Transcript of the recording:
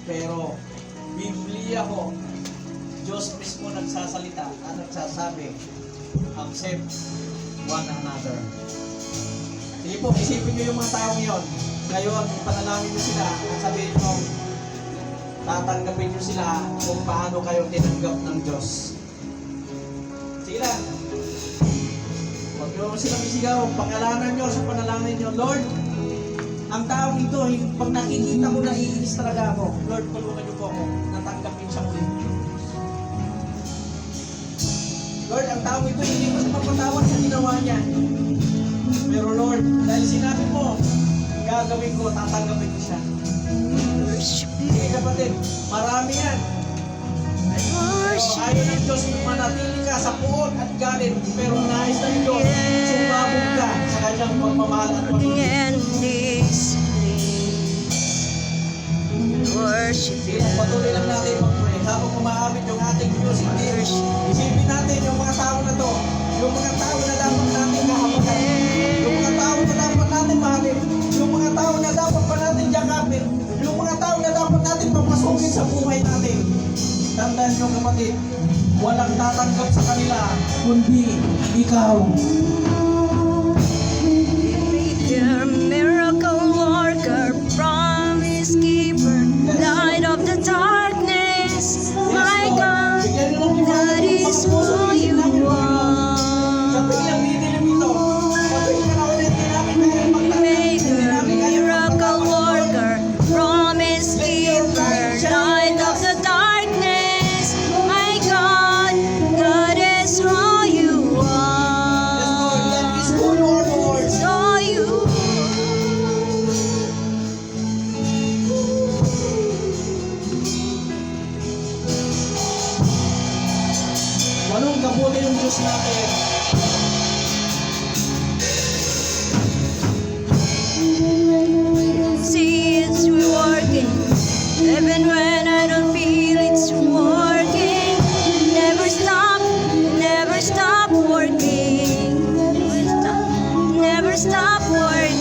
Pero, Biblia ko, Diyos mismo nagsasalita at nagsasabi, accept one another. Sige po, isipin nyo yung mga taong yon. Ngayon, ipanalangin nyo sila at sabihin nyo, tatanggapin nyo sila kung paano kayo tinanggap ng Diyos. Sige lang. Huwag nyo silang isigaw, pangalanan nyo sa panalangin nyo, Lord, ang taong ito, pag nakikita ko, naiinis talaga ako. Lord, tulungan nyo po ako, natanggapin siya ulit. Lord, ang taong ito, hindi mo siya mapatawad sa ginawa niya. Pero Lord, dahil sinabi mo, gagawin ko, tatanggapin ko siya. Sige kapatid, marami yan. Pero ayaw ng Diyos, manatili ka sa puot at galit. Pero nais ng Diyos, sumabog ka sa kanyang pagmamahal at pagmamahal. Sige, patuloy lang natin mag-pray. Habang umaamit yung ating music team, isipin natin yung mga tao na to, yung mga tao na dapat natin kahabagan, yung mga tao na dapat natin mahalin, yung mga tao na dapat pa natin yakapin, yung mga tao na dapat natin papasukin sa buhay natin. Tandaan nyo kapatid, walang tatanggap sa kanila, kundi ikaw. You're a miracle worker, promise keeper, light of the darkness, my God, that is who you are. Miracle worker, promise keeper, light of the darkness, my God, that is who you are. So you Ganun kabuti yung Diyos natin. see it's working, even when I don't feel it's working. Never stop working, never stop working.